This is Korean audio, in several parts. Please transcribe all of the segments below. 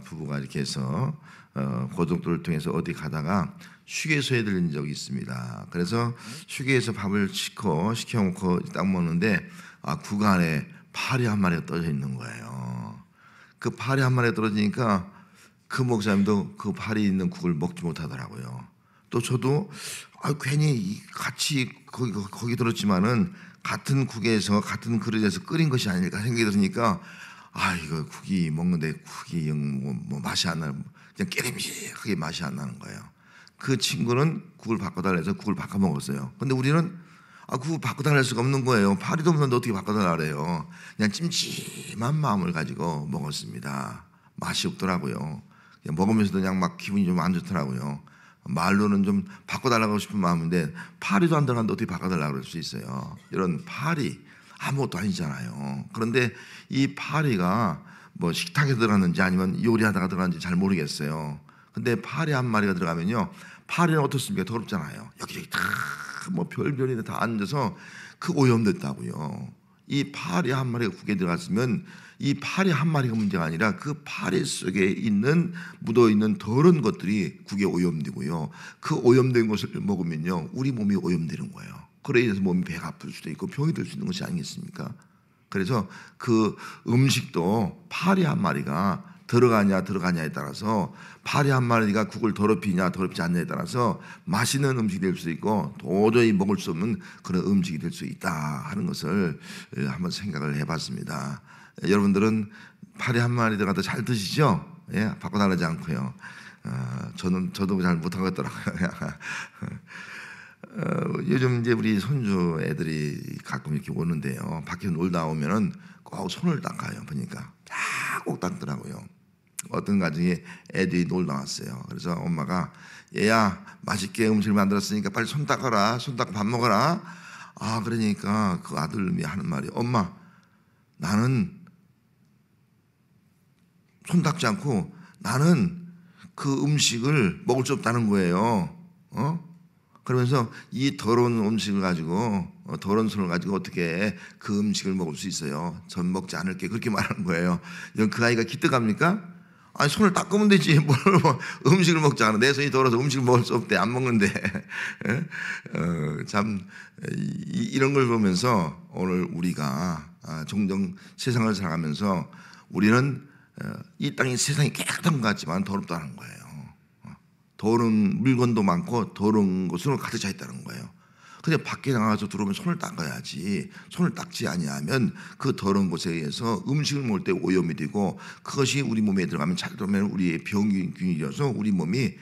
부부가 이렇게 해서 고속도로를 통해서 어디 가다가 휴게소에 들린 적이 있습니다. 그래서 휴게소 밥을 시켜놓고 딱 먹는데 구간에 파리 한 마리가 떨어져 있는 거예요. 그 파리 한 마리가 떨어지니까 그 목사님도 그 파리 있는 국을 먹지 못하더라고요. 또 저도 괜히 같이 거기 들었지만은 같은 국에서 같은 그릇에서 끓인 것이 아닐까 생각이 들으니까 이거 국이 먹는데 국이 뭐 맛이 안 나는, 그냥 깨림직하게 맛이 안 나는 거예요. 그 친구는 국을 바꿔달라 해서 국을 바꿔 먹었어요. 근데 우리는 국을 바꿔달라 할 수가 없는 거예요. 파리도 없는데 어떻게 바꿔달라 그래요. 그냥 찜찜한 마음을 가지고 먹었습니다. 맛이 없더라고요. 그냥 먹으면서도 그냥 막 기분이 좀 안 좋더라고요. 말로는 좀 바꿔달라고 싶은 마음인데 파리도 안 들어갔는데 어떻게 바꿔달라고 그럴 수 있어요. 이런 파리 아무것도 아니잖아요. 그런데 이 파리가 뭐 식탁에 들어갔는지 아니면 요리하다가 들어갔는지 잘 모르겠어요. 근데 파리 한 마리가 들어가면요, 파리는 어떻습니까? 더럽잖아요. 여기저기 다 뭐 별별이 다 앉아서 그 오염됐다고요. 이 파리 한 마리가 국에 들어갔으면 이 파리 한 마리가 문제가 아니라 그 파리 속에 있는 묻어있는 더러운 것들이 국에 오염되고요. 그 오염된 것을 먹으면요, 우리 몸이 오염되는 거예요. 그래 인해서 몸이 배가 아플 수도 있고 병이 들 수 있는 것이 아니겠습니까? 그래서 그 음식도 파리 한 마리가 들어가냐에 따라서, 파리 한 마리가 국을 더럽히냐 더럽지 않냐에 따라서 맛있는 음식이 될 수 있고 도저히 먹을 수 없는 그런 음식이 될 수 있다 하는 것을 한번 생각을 해봤습니다. 여러분들은 파리 한 마리 들어가도 잘 드시죠? 예, 바꿔달라지 않고요. 저도 잘 못하겠더라고요. 요즘 이제 우리 손주 애들이 가끔 이렇게 오는데요, 밖에 놀다 오면은 꼭 손을 닦아요. 보니까 다 꼭 닦더라고요. 어떤 가정에 애들이 놀다 왔어요. 그래서 엄마가, 얘야 맛있게 음식을 만들었으니까 빨리 손 닦아라, 손 닦고 밥 먹어라. 그러니까 그 아들이 하는 말이, 엄마 나는 손 닦지 않고 나는 그 음식을 먹을 수 없다는 거예요. 그러면서 이 더러운 음식을 가지고, 더러운 손을 가지고 어떻게 그 음식을 먹을 수 있어요? 전 먹지 않을게, 그렇게 말하는 거예요. 그 아이가 기특합니까? 손을 닦으면 되지 뭘 음식을 먹지 않아. 내 손이 더러워서 음식을 먹을 수 없대, 안 먹는데. 참 이런 걸 보면서 오늘 우리가 종종 세상을 살아가면서 우리는 이 땅이 세상이 깨끗한 것 같지만 더럽다는 거예요. 더러운 물건도 많고 더러운 곳으로 가득 차 있다는 거예요. 근데 밖에 나가서 들어오면 손을 닦아야지. 손을 닦지 아니하면 그 더러운 곳에 의해서 음식을 먹을 때 오염이 되고, 그것이 우리 몸에 들어가면 잘 들어오면 우리의 병균이어서 우리 몸이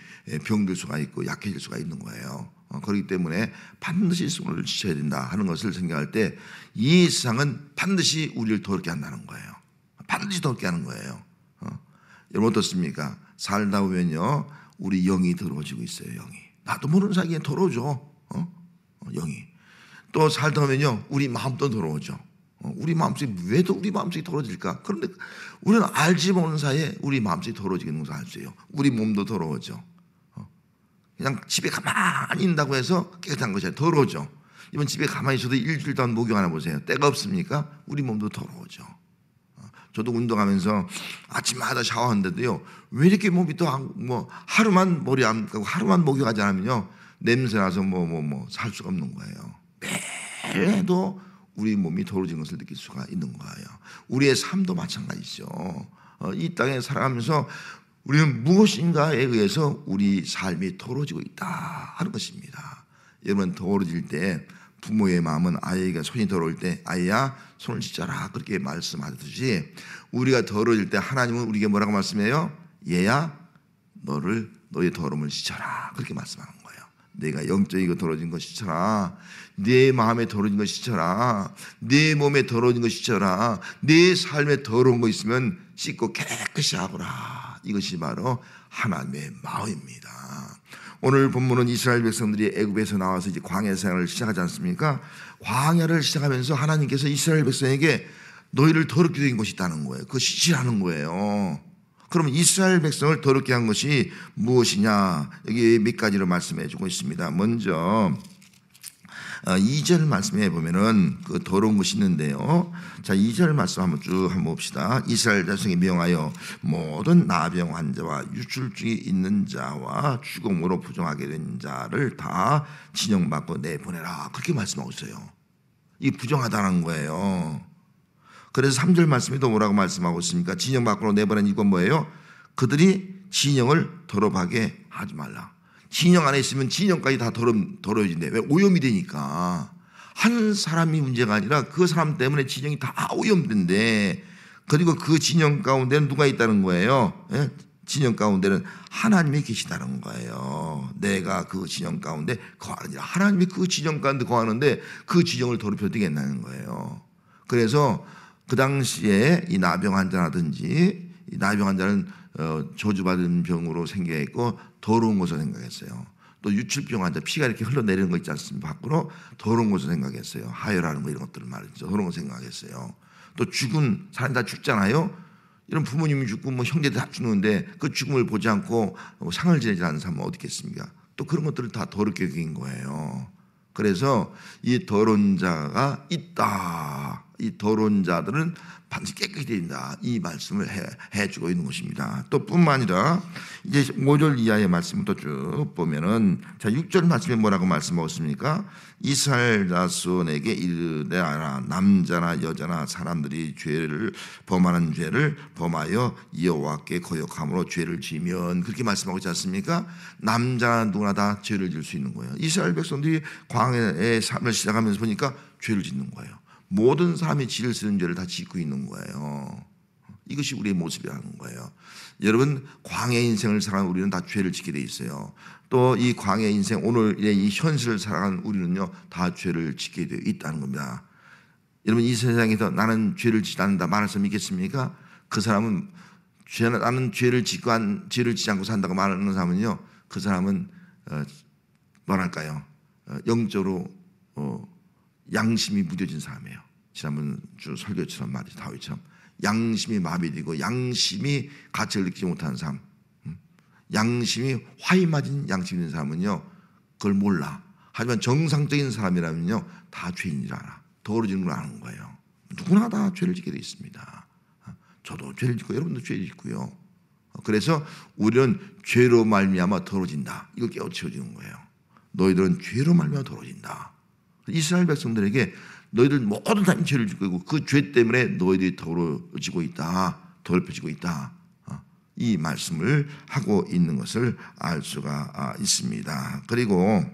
병들 수가 있고 약해질 수가 있는 거예요. 그렇기 때문에 반드시 손을 씻어야 된다 하는 것을 생각할 때 이 세상은 반드시 우리를 더럽게 한다는 거예요. 반드시 더럽게 하는 거예요. 여러분 어떻습니까? 살다 보면요, 우리 영이 더러워지고 있어요. 영이 나도 모르는 사이에 더러워져. 영이 또 살다 보면요, 우리 마음도 더러워져. 우리 마음속이 왜도 우리 마음속이 더러워질까? 그런데 우리는 알지 모르는 사이에 우리 마음속이 더러워지는 것을 알수요. 우리 몸도 더러워져. 그냥 집에 가만히 있는다고 해서 깨끗한 것이 아니라 더러워져. 이번 집에 가만히 있어도 일주일 동안 목욕 하나 보세요. 때가 없습니까? 우리 몸도 더러워져. 저도 운동하면서 아침마다 샤워하는데도요, 왜 이렇게 몸이 또 하루만 머리 안 감고 하루만 목욕하지 않으면요, 냄새나서 살 수가 없는 거예요. 매일 해도 우리 몸이 더러워진 것을 느낄 수가 있는 거예요. 우리의 삶도 마찬가지죠. 이 땅에 살아가면서 우리는 무엇인가에 의해서 우리 삶이 더러워지고 있다 하는 것입니다. 여러분, 더러워질 때 부모의 마음은 아이가 손이 더러울 때, 아이야 손을 씻어라, 그렇게 말씀하듯이 우리가 더러워질 때 하나님은 우리에게 뭐라고 말씀해요? 얘야 너의 더러움을 씻어라, 그렇게 말씀하는 거예요. 내가 영적이고 더러워진 거 씻어라. 내 마음에 더러워진 거 씻어라. 내 몸에 더러워진 거 씻어라. 내 삶에 더러운 거 있으면 씻고 깨끗이 하거라. 이것이 바로 하나님의 마음입니다. 오늘 본문은 이스라엘 백성들이 애굽에서 나와서 이제 광야 생활을 시작하지 않습니까? 광야를 시작하면서 하나님께서 이스라엘 백성에게 너희를 더럽게 된 것이 있다는 거예요. 그거 씻으라는 거예요. 그러면 이스라엘 백성을 더럽게 한 것이 무엇이냐? 여기 몇 가지로 말씀해 주고 있습니다. 먼저 2절 말씀에 보면은 그 더러운 것이 있는데요. 자, 2절 말씀 한번 봅시다. 이스라엘 자손이 명하여 모든 나병 환자와 유출증이 있는 자와 죽음으로 부정하게 된 자를 다 진영 밖으로 내보내라. 그렇게 말씀하고 있어요. 이게 부정하다는 거예요. 그래서 3절 말씀에도 뭐라고 말씀하고 있습니까? 진영 밖으로 내보낸 이유가 뭐예요? 그들이 진영을 더럽하게 하지 말라. 진영 안에 있으면 진영까지 다 더러워진대. 왜? 오염이 되니까. 한 사람이 문제가 아니라 그 사람 때문에 진영이 다 오염된대. 그리고 그 진영 가운데는 누가 있다는 거예요? 예? 진영 가운데는 하나님이 계시다는 거예요. 내가 그 진영 가운데 거하느니라. 하나님이 그 진영 가운데 거하는데 그 진영을 더럽혀도 되겠다는 거예요. 그래서 그 당시에 이 나병 환자라든지 이 나병 환자는 저주받은 병으로 생겨있고 더러운 것으로 생각했어요. 또 유출병 환자 피가 이렇게 흘러내리는 거 있지 않습니까? 밖으로 더러운 것으로 생각했어요. 하혈하는 거 이런 것들을 말이죠. 더러운 거 생각했어요. 또 죽은 사람이 다 죽잖아요. 이런 부모님이 죽고 뭐 형제들 다 죽는데 그 죽음을 보지 않고 상을 지내지 않는 사람은 어디 있겠습니까? 또 그런 것들을 다 더럽게 여긴 거예요. 그래서 이 더러운 자가 있다. 이 더러운 자들은 반드시 깨끗이 된다. 이 말씀을 해주고 있는 것입니다. 또 뿐만 아니라 이제 5절 이하의 말씀부터 쭉 보면은 자 6절 말씀에 뭐라고 말씀하고 있습니까? 이스라엘 자손에게 이르되 알아 남자나 여자나 사람들이 죄를 범하는 죄를 범하여 여호와께 거역함으로 죄를 지면 그렇게 말씀하고 있지 않습니까? 남자 누구나 다 죄를 질 수 있는 거예요. 이스라엘 백성들이 광야의 삶을 시작하면서 보니까 죄를 짓는 거예요. 모든 사람이 지을 쓰는 죄를 다 짓고 있는 거예요. 이것이 우리의 모습이라는 거예요. 여러분 광야 인생을 살아가는 우리는 다 죄를 짓게 돼 있어요. 또 이 광야 인생 오늘의 이 현실을 살아가는 우리는요 다 죄를 짓게 되어 있다는 겁니다. 여러분 이 세상에서 나는 죄를 짓지 않는다 말할 사람 있겠습니까? 그 사람은 나는 죄를 짓지 않고 산다고 말하는 사람은요 그 사람은 뭐랄까요 영적으로 양심이 무뎌진 사람이에요. 지난번 주 설교처럼 말이죠. 다윗처럼 양심이 마비되고 양심이 가치를 느끼지 못하는 사람, 양심이 화이 맞은 양심이 있는 사람은요 그걸 몰라. 하지만 정상적인 사람이라면요 다 죄인 줄 알아. 더러워지는 걸 아는 거예요. 누구나 다 죄를 짓게 되어 있습니다. 저도 죄를 짓고 여러분도 죄를 짓고요. 그래서 우리는 죄로 말미암아 더러워진다. 이걸 깨우쳐주는 거예요. 너희들은 죄로 말미암아 더러워진다. 이스라엘 백성들에게 너희들 모든 사람이 죄를 짓고 있고 그 죄 때문에 너희들이 더러워지고 있다. 더럽혀지고 있다. 이 말씀을 하고 있는 것을 알 수가 있습니다. 그리고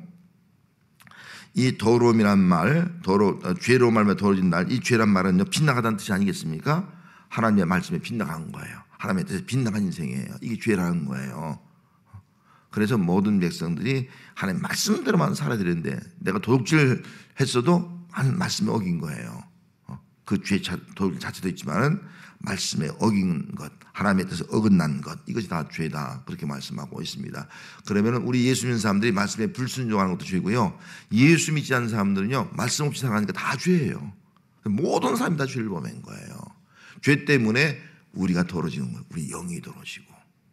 이 더러움이란 말, 죄로 말미암아 더러워진 날, 이 죄란 말은요 빗나가다는 뜻이 아니겠습니까? 하나님의 말씀에 빗나간 거예요. 하나님의 뜻에 빗나간 인생이에요. 이게 죄라는 거예요. 그래서 모든 백성들이 하나님 말씀대로만 살아야 되는데 내가 도둑질 했어도 하나님 말씀에 어긴 거예요. 그 죄 도둑질 자체도 있지만 말씀에 어긴 것, 하나님의 뜻에 어긋난 것 이것이 다 죄다 그렇게 말씀하고 있습니다. 그러면 우리 예수 믿는 사람들이 말씀에 불순종하는 것도 죄고요. 예수 믿지 않는 사람들은요 말씀 없이 살아가니까 다 죄예요. 모든 사람이 다 죄를 범한 거예요. 죄 때문에 우리가 더러워지는 거예요. 우리 영이 더러워지고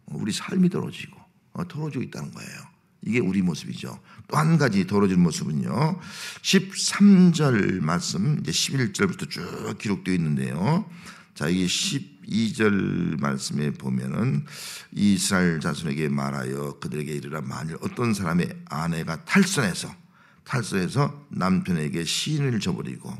우리 삶이 더러워지고 더러워지고 있다는 거예요. 이게 우리 모습이죠. 또 한 가지 더러워진 모습은요 13절 말씀 이제 11절부터 쭉 기록되어 있는데요. 자 이게 12절 말씀에 보면은 이스라엘 자손에게 말하여 그들에게 이르라 만일 어떤 사람의 아내가 탈선해서 남편에게 시인을 저버리고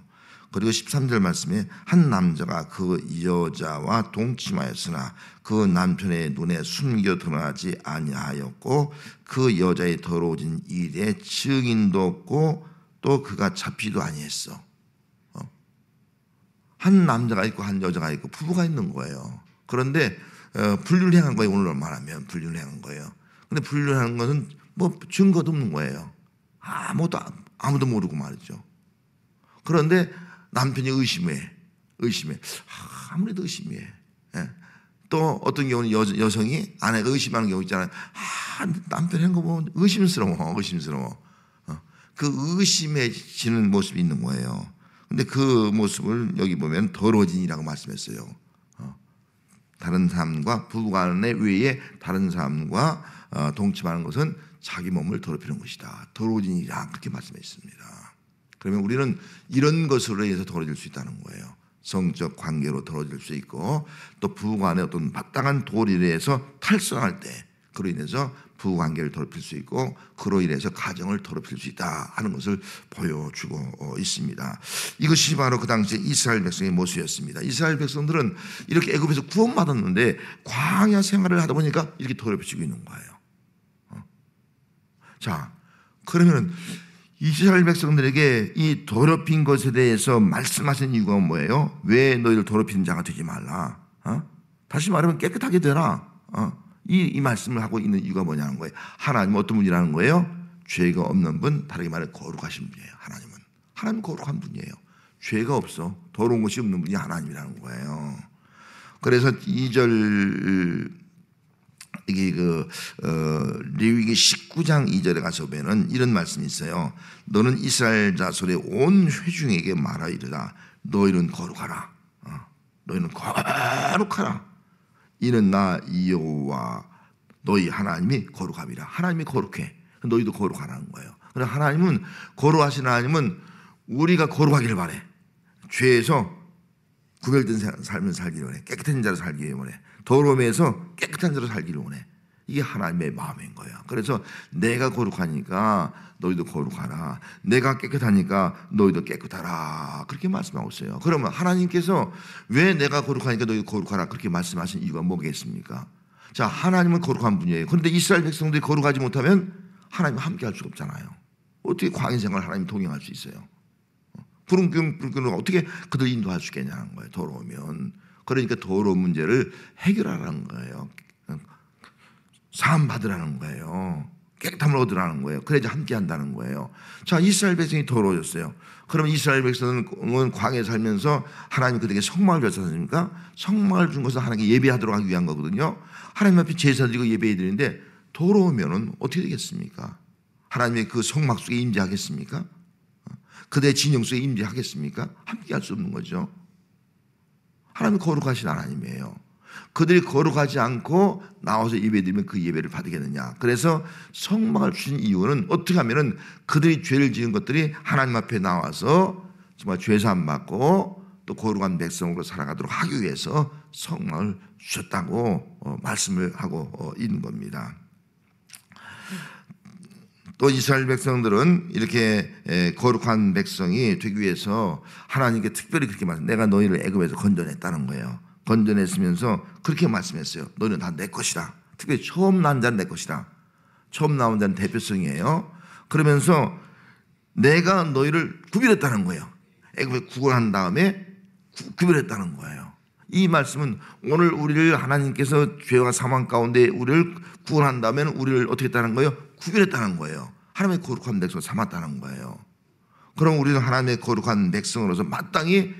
그리고 13절 말씀에 한 남자가 그 여자와 동침하였으나 그 남편의 눈에 숨겨 드러나지 아니하였고 그 여자의 더러워진 일에 증인도 없고 또 그가 잡히도 아니했어. 한 남자가 있고 한 여자가 있고 부부가 있는 거예요. 그런데 불륜을 행한 거예요. 오늘로 말하면 불륜을 행한 거예요. 근데 불륜을 하는 것은 뭐 증거도 없는 거예요. 아무도 모르고 말이죠. 그런데 남편이 의심해. 아무래도 의심해. 예. 또 어떤 경우는 여성이 아내가 의심하는 경우 있잖아요. 남편이 한 거 보면 의심스러워. 그 의심해지는 모습이 있는 거예요. 근데 그 모습을 여기 보면 더러워진이라고 말씀했어요. 다른 사람과 부부간의 외에 다른 사람과 동침하는 것은 자기 몸을 더럽히는 것이다. 더러워진이라 그렇게 말씀했습니다. 그러면 우리는 이런 것으로 인해서 더러워질 수 있다는 거예요. 성적 관계로 더러워질 수 있고, 또 부부간의 어떤 마땅한 도리에 의해서 탈선할 때 그로 인해서 부부관계를 더럽힐 수 있고, 그로 인해서 가정을 더럽힐 수 있다 하는 것을 보여주고 있습니다. 이것이 바로 그 당시 이스라엘 백성의 모습이었습니다. 이스라엘 백성들은 이렇게 애굽에서 구원받았는데 광야 생활을 하다 보니까 이렇게 더럽혀지고 있는 거예요. 자, 그러면 이스라엘 백성들에게 이 더럽힌 것에 대해서 말씀하신 이유가 뭐예요? 왜 너희를 더럽히는 자가 되지 말라? 다시 말하면 깨끗하게 되라. 이 말씀을 하고 있는 이유가 뭐냐는 거예요. 하나님은 어떤 분이라는 거예요? 죄가 없는 분, 다르게 말해 거룩하신 분이에요. 하나님은 거룩한 분이에요. 죄가 없어, 더러운 것이 없는 분이 하나님이라는 거예요. 그래서 2절 이게 레위기 19장 2절에 가서 보면은 이런 말씀이 있어요. 너는 이스라엘 자손의 온 회중에게 말하 이르라. 너희는 거룩하라. 너희는 거룩하라. 이는 나 여호와 너희 하나님이 거룩함이라. 하나님이 거룩해. 너희도 거룩하라는 거예요. 그래서 하나님은, 거룩하신 하나님은 우리가 거룩하기를 바래. 죄에서 구별된 삶을 살기를 원해. 깨끗한 자로 살기를 원해. 더러움에서 깨끗한 자로 살기를 원해. 이게 하나님의 마음인 거예요. 그래서 내가 거룩하니까 너희도 거룩하라. 내가 깨끗하니까 너희도 깨끗하라. 그렇게 말씀하고 있어요. 그러면 하나님께서 왜 내가 거룩하니까 너희도 거룩하라 그렇게 말씀하신 이유가 뭐겠습니까? 자, 하나님은 거룩한 분이에요. 그런데 이스라엘 백성들이 거룩하지 못하면 하나님과 함께 할 수가 없잖아요. 어떻게 광야 생활을 하나님 동행할 수 있어요? 불끈불끈을 어떻게 그들 인도할 수 있겠냐는 거예요. 더러우면. 그러니까 더러운 문제를 해결하라는 거예요. 사함 받으라는 거예요. 깨끗함을 얻으라는 거예요. 그래야지 함께 한다는 거예요. 자, 이스라엘 백성이 더러워졌어요. 그럼 이스라엘 백성은 광야에 살면서 하나님이 그들에게 성막을 줬지 않습니까? 성막을 준 것은 하나님께 예배하도록 하기 위한 거거든요. 하나님 앞에 제사 드리고 예배해 드리는데 더러우면 어떻게 되겠습니까? 하나님의 그 성막 속에 임재하겠습니까? 그들의 진영 속에 임재하겠습니까? 함께 할 수 없는 거죠. 하나님이 거룩하신 하나님이에요. 그들이 거룩하지 않고 나와서 예배드리면 그 예배를 받겠느냐. 그래서 성막을 주신 이유는 어떻게 하면은 그들이 죄를 지은 것들이 하나님 앞에 나와서 정말 죄사함 받고 또 거룩한 백성으로 살아가도록 하기 위해서 성막을 주셨다고 말씀을 하고 있는 겁니다. 또 이스라엘 백성들은 이렇게 거룩한 백성이 되기 위해서 하나님께 특별히 그렇게 말씀, 내가 너희를 애굽에서 건져냈다는 거예요. 건져냈으면서 그렇게 말씀했어요. 너희는 다 내 것이다. 특별히 처음 난 자는 내 것이다. 처음 나온 자는 대표성이에요. 그러면서 내가 너희를 구별했다는 거예요. 애굽에 구원한 다음에 구별했다는 거예요. 이 말씀은 오늘 우리를 하나님께서 죄와 사망 가운데 우리를 구원한다면 우리를 어떻게 했다는 거예요? 구별했다는 거예요. 하나님의 거룩한 백성을 삼았다는 거예요. 그럼 우리는 하나님의 거룩한 백성으로서 마땅히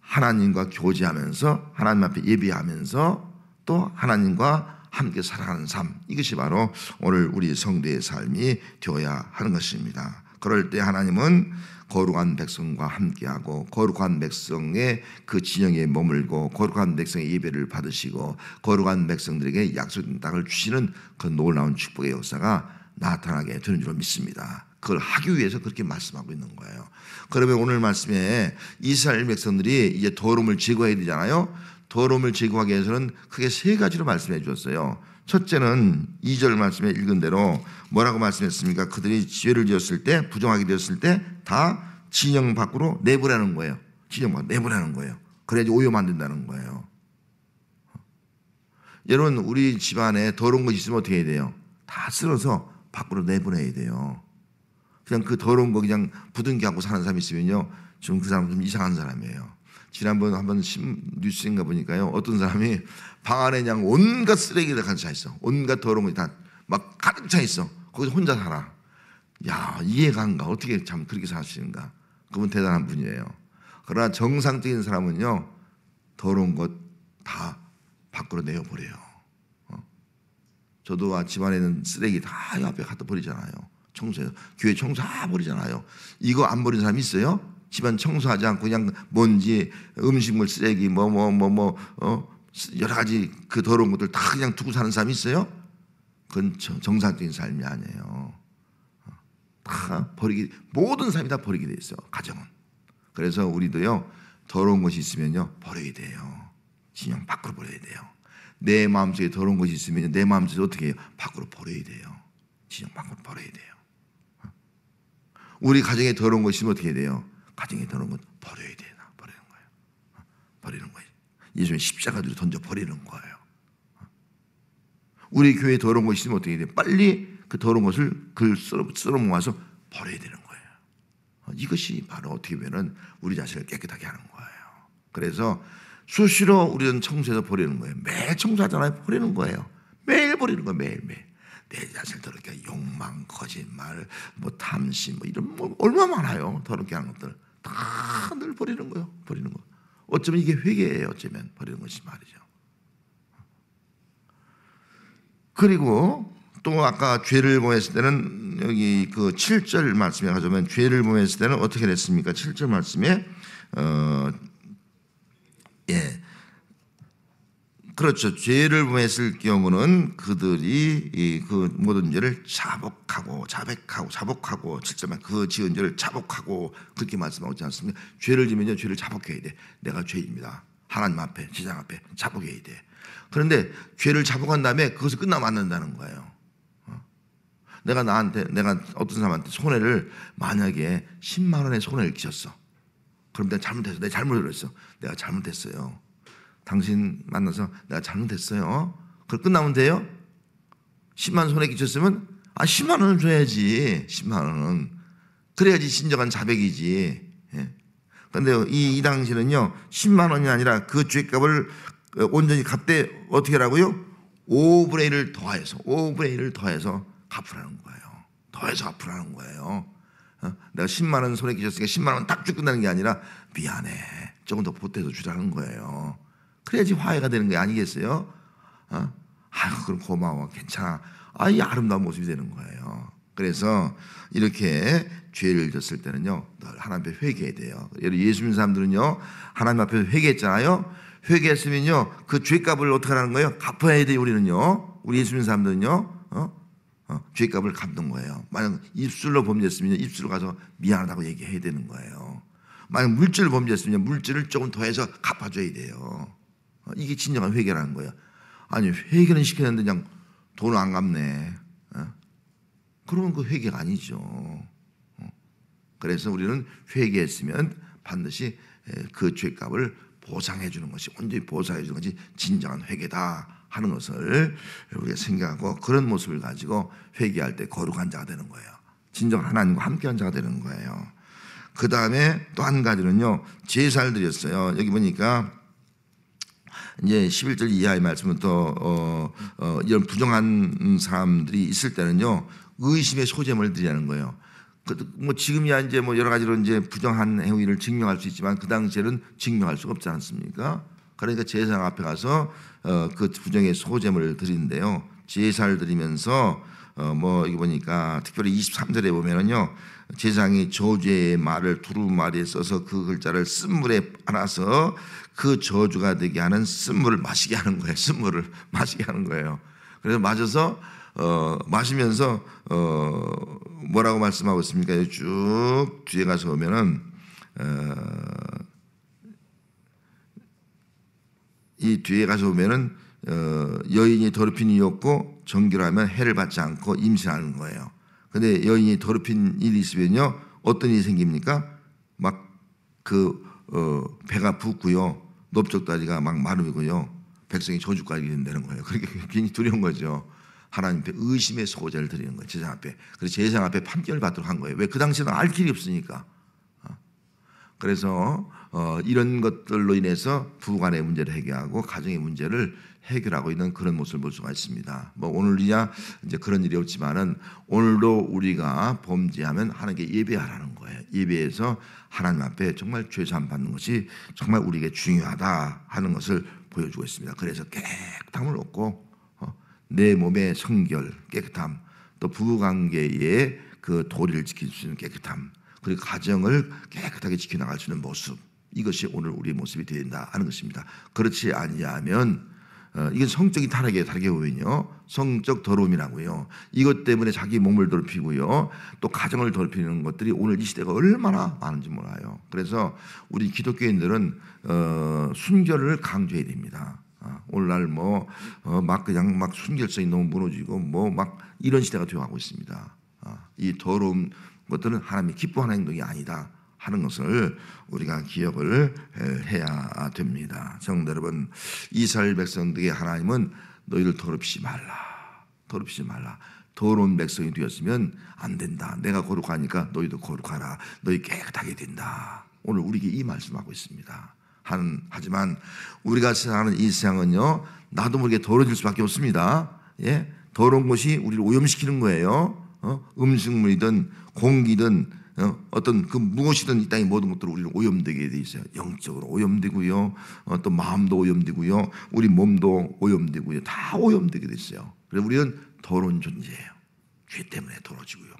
하나님과 교제하면서 하나님 앞에 예배하면서 또 하나님과 함께 살아가는 삶, 이것이 바로 오늘 우리 성도의 삶이 되어야 하는 것입니다. 그럴 때 하나님은 거룩한 백성과 함께하고 거룩한 백성의 그 진영에 머물고 거룩한 백성의 예배를 받으시고 거룩한 백성들에게 약속된 땅을 주시는 그 놀라운 축복의 역사가 나타나게 되는 줄 믿습니다. 그걸 하기 위해서 그렇게 말씀하고 있는 거예요. 그러면 오늘 말씀에 이스라엘 백성들이 이제 더러움을 제거해야 되잖아요. 더러움을 제거하기 위해서는 크게 세 가지로 말씀해 주었어요. 첫째는 2절 말씀에 읽은 대로 뭐라고 말씀했습니까? 그들이 죄를 지었을 때, 부정하게 되었을 때 다 진영 밖으로 내보내는 거예요. 진영 밖으로 내보내는 거예요. 그래야지 오염 안 된다는 거예요. 여러분, 우리 집안에 더러운 것이 있으면 어떻게 해야 돼요? 다 쓸어서 밖으로 내보내야 돼요. 그냥 그 더러운 거 그냥 부둥켜 갖고 사는 사람이 있으면요, 지금 그 사람 좀 이상한 사람이에요. 지난번 한번 뉴스인가 보니까요, 어떤 사람이 방 안에 그냥 온갖 쓰레기가 가득 차 있어. 온갖 더러운 것이 다 막 가득 차 있어. 거기서 혼자 살아. 야, 이해가 안 가. 어떻게 참 그렇게 사시는가. 그분 대단한 분이에요. 그러나 정상적인 사람은요, 더러운 것 다 밖으로 내어버려요. 저도 집안에 있는 쓰레기 다 앞에 갖다 버리잖아요. 청소해서. 교회 청소 다 버리잖아요. 이거 안 버리는 사람 있어요? 집안 청소하지 않고 그냥 먼지, 음식물 쓰레기, 여러 가지 그 더러운 것들 다 그냥 두고 사는 사람이 있어요? 그건 정상적인 삶이 아니에요. 다 버리기, 모든 사람이 다 버리게 돼 있어요. 가정은. 그래서 우리도요, 더러운 것이 있으면요, 버려야 돼요. 진영 밖으로 버려야 돼요. 내 마음속에 더러운 것이 있으면 내 마음속에 어떻게 해요? 밖으로 버려야 돼요. 진영 밖으로 버려야 돼요. 우리 가정에 더러운 것이 있으면 어떻게 해야 돼요? 가정에 더러운 것 버려야 돼요. 버리는 거예요. 버리는 거예요. 예수님 십자가로 던져 버리는 거예요. 우리 교회에 더러운 것이 있으면 어떻게 해야 돼요? 빨리 그 더러운 것을 쓸어 모아서 버려야 되는 거예요. 이것이 바로 어떻게 보면 우리 자신을 깨끗하게 하는 거예요. 그래서 수시로 우리는 청소해서 버리는 거예요. 매일 청소하잖아요. 버리는 거예요. 매일 버리는 거예요. 매일매일. 내 자신을 더럽게 하는 욕망, 거짓말, 뭐 탐심, 뭐 이런 뭐 얼마나 많아요. 더럽게 하는 것들 다 늘 버리는 거예요. 버리는 거. 어쩌면 이게 회개예요. 어쩌면 버리는 것이 말이죠. 그리고 또 아까 죄를 범했을 때는 여기 그 7절 말씀에 가자면 죄를 범했을 때는 어떻게 됐습니까? 7절 말씀에 그렇죠. 죄를 범했을 경우는 그들이 그 모든 죄를 자복하고 7절만 그 지은 죄를 자복하고 그렇게 말씀하고 있지 않습니까? 죄를 지면요, 죄를 자복해야 돼. 내가 죄입니다. 하나님 앞에, 제장 앞에 자복해야 돼. 그런데 죄를 자복한 다음에 그것을 끝나면 안 된다는 거예요. 내가 어떤 사람한테 손해를 만약에 10만 원의 손해를 끼쳤어. 그럼 내가 잘못했어. 내가 잘못을 했어. 내가 잘못했어요. 당신 만나서 내가 잘못했어요. 그걸 끝나면 돼요? 10만 원 손해 끼쳤으면 10만 원을 줘야지. 10만 원은. 그래야지 진정한 자백이지. 그런데 이 당신은요, 10만 원이 아니라 그 죄값을 온전히 갚되 어떻게 하라고요? 5분의 1을 더해서 5분의 1을 더해서 갚으라는 거예요. 더해서 갚으라는 거예요. 내가 10만 원 손해 끼쳤으니까 10만 원 딱 쭉 끝나는 게 아니라 미안해. 조금 더 보태서 주라는 거예요. 그래야지 화해가 되는 게 아니겠어요? 그럼 고마워. 괜찮아. 이 아름다운 모습이 되는 거예요. 그래서 이렇게 죄를 졌을 때는요, 늘 하나님 앞에 회개해야 돼요. 예수 믿는 사람들은요, 하나님 앞에 회개했잖아요. 회개했으면요, 그 죄값을 어떻게 하는 거예요? 갚아야 돼요. 우리는요, 우리 예수 믿는 사람들은요, 죄값을 갚는 거예요. 만약 입술로 범죄했으면 입술로 가서 미안하다고 얘기해야 되는 거예요. 만약 물질을 범죄했으면 물질을 조금 더해서 갚아줘야 돼요. 이게 진정한 회개라는 거예요. 아니, 회개는 시켰는데 그냥 돈을 안 갚네. 그러면 그 회개가 아니죠. 그래서 우리는 회개했으면 반드시 그 죄값을 보상해 주는 것이, 온전히 보상해 주는 것이 진정한 회개다 하는 것을 우리가 생각하고, 그런 모습을 가지고 회개할 때 거룩한 자가 되는 거예요. 진정 하나님과 함께한 자가 되는 거예요. 그 다음에 또 한 가지는요, 제사를 드렸어요. 여기 보니까 이제 11절 이하의 말씀부터 이런 부정한 사람들이 있을 때는요, 의심의 소재물을 드리는 거예요. 뭐 지금이야 이제 뭐 여러 가지로 이제 부정한 행위를 증명할 수 있지만 그 당시에는 증명할 수가 없지 않습니까? 그러니까 제사장 앞에 가서 그 부정의 소재물을 드리는데요. 제사를 드리면서 뭐 여기 보니까 특별히 23절에 보면은요, 제사장이 저주의 말을 두루마리에 써서 그 글자를 쓴물에 빨아서 그 저주가 되게 하는 쓴물을 마시게 하는 거예요. 쓴물을 마시게 하는 거예요. 그래서 마셔서 마시면서 뭐라고 말씀하고 있습니까? 쭉 뒤에 가서 보면은 이 뒤에 가서 보면은 여인이 더럽힌 일이 없고 정결 하면 해를 받지 않고 임신하는 거예요. 근데 여인이 더럽힌 일이 있으면요, 어떤 일이 생깁니까? 막 배가 붓고요, 넓적다리가 막 마르고요, 백성이 저주까지 된다는 거예요. 그렇게 괜히 두려운 거죠. 하나님 앞에 의심의 소재를 드리는 거예요. 제사장 앞에. 그래서 제사장 앞에 판결을 받도록 한 거예요. 왜? 그 당시에는 알 길이 없으니까. 그래서 이런 것들로 인해서 부부간의 문제를 해결하고 가정의 문제를 해결하고 있는 그런 모습을 볼 수가 있습니다. 뭐 오늘이야 이제 그런 일이 없지만은 오늘도 우리가 범죄하면 하나님께 예배하라는 거예요. 예배해서 하나님 앞에 정말 죄사함 받는 것이 정말 우리에게 중요하다 하는 것을 보여주고 있습니다. 그래서 깨끗함을 얻고 내 몸의 성결, 깨끗함, 또 부부관계의 그 도리를 지킬 수 있는 깨끗함, 그리고 가정을 깨끗하게 지켜나갈 수 있는 모습, 이것이 오늘 우리의 모습이 되어야 된다 하는 것입니다. 그렇지 아니하면 이건 성적인 타락이에요. 다르게 보면요. 성적 더러움이라고요. 이것 때문에 자기 몸을 더럽히고요. 또 가정을 더럽히는 것들이 오늘 이 시대가 얼마나 많은지 몰라요. 그래서 우리 기독교인들은 순결을 강조해야 됩니다. 오늘날 막 그냥 막 순결성이 너무 무너지고 막 이런 시대가 되어가고 있습니다. 이 더러운 것들은 하나님이 기뻐하는 행동이 아니다 하는 것을 우리가 기억을 해야 됩니다. 성도 여러분, 이스라엘 백성들에게 하나님은 너희를 더럽히지 말라. 더러운 백성이 되었으면 안 된다. 내가 거룩하니까 너희도 거룩하라. 너희 깨끗하게 된다. 오늘 우리에게 이 말씀하고 있습니다. 하지만 우리가 사는 이 세상은요, 나도 모르게 더러워질 수밖에 없습니다. 예? 더러운 것이 우리를 오염시키는 거예요. 음식물이든 공기든 어떤 그 무엇이든 이 땅의 모든 것들은 우리를 오염되게 돼 있어요. 영적으로 오염되고요, 또 마음도 오염되고요, 우리 몸도 오염되고요, 다 오염되게 돼 있어요. 그래서 우리는 더러운 존재예요. 죄 때문에 더러워지고요.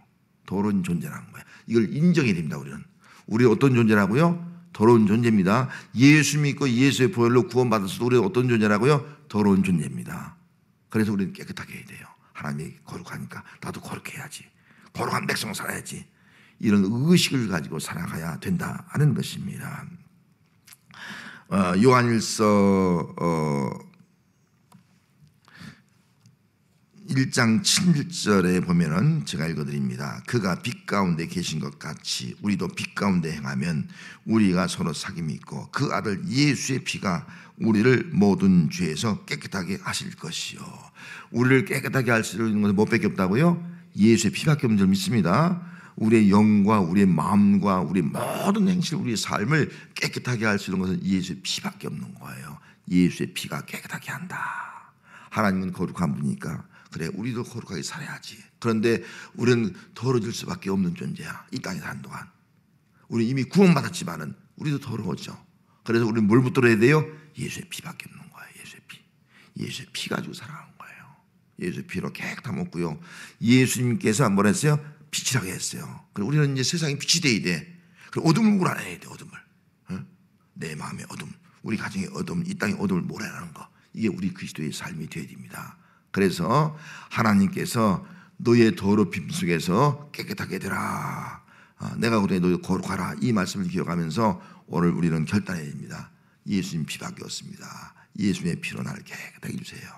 더러운 존재라는 거예요. 이걸 인정해야 됩니다. 우리 어떤 존재라고요? 더러운 존재입니다. 예수 믿고 예수의 보혈로 구원받았어도 우리는 어떤 존재라고요? 더러운 존재입니다. 그래서 우리는 깨끗하게 해야 돼요. 하나님이 거룩하니까 나도 거룩해야지. 거룩한 백성 살아야지. 이런 의식을 가지고 살아가야 된다 하는 것입니다. 요한일서 1장 7절에 보면은 제가 읽어드립니다. 그가 빛 가운데 계신 것 같이 우리도 빛 가운데 행하면 우리가 서로 사귐이 있고 그 아들 예수의 피가 우리를 모든 죄에서 깨끗하게 하실 것이요. 우리를 깨끗하게 할 수 있는 것은 뭐밖에 없다고요? 예수의 피밖에 없는 줄 믿습니다. 우리의 영과 우리의 마음과 우리의 모든 행실, 우리의 삶을 깨끗하게 할 수 있는 것은 예수의 피밖에 없는 거예요. 예수의 피가 깨끗하게 한다. 하나님은 거룩한 분이니까 그래, 우리도 거룩하게 살아야지. 그런데 우리는 더러워질 수밖에 없는 존재야. 이 땅에 사는 동안 우리 이미 구원받았지만은 우리도 더러워져. 그래서 우리는 뭘 붙들어야 돼요? 예수의 피밖에 없는 거예요. 예수의 피 가지고 살아가는 거예요. 예수의 피로 깨끗함 얻고요. 예수님께서 뭐라 했어요? 빛이라고 했어요. 그리고 우리는 이제 세상에 빛이 돼야 돼. 그리고 어둠을 몰아내야 돼. 어둠을. 내 마음의 어둠, 우리 가정의 어둠, 이 땅의 어둠을 몰아내는 거. 이게 우리 그리스도의 삶이 되어야 됩니다. 그래서 하나님께서 너의 더럽힘 속에서 깨끗하게 되라. 내가 그래 너희 거룩하라. 이 말씀을 기억하면서 오늘 우리는 결단해야 됩니다. 예수님 피밖에 없습니다. 예수님의 피로 나를 깨끗하게 해주세요.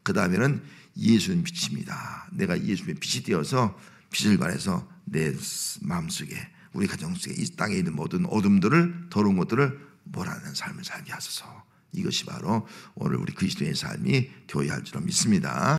그 다음에는 예수는 빛입니다. 내가 예수님의 빛이 되어서 빛을 발해서 내 마음속에 우리 가정 속에 이 땅에 있는 모든 어둠들을 더러운 것들을 몰아내는 삶을 살게 하소서. 이것이 바로 오늘 우리 그리스도의 삶이 되어야 할 줄로 믿습니다.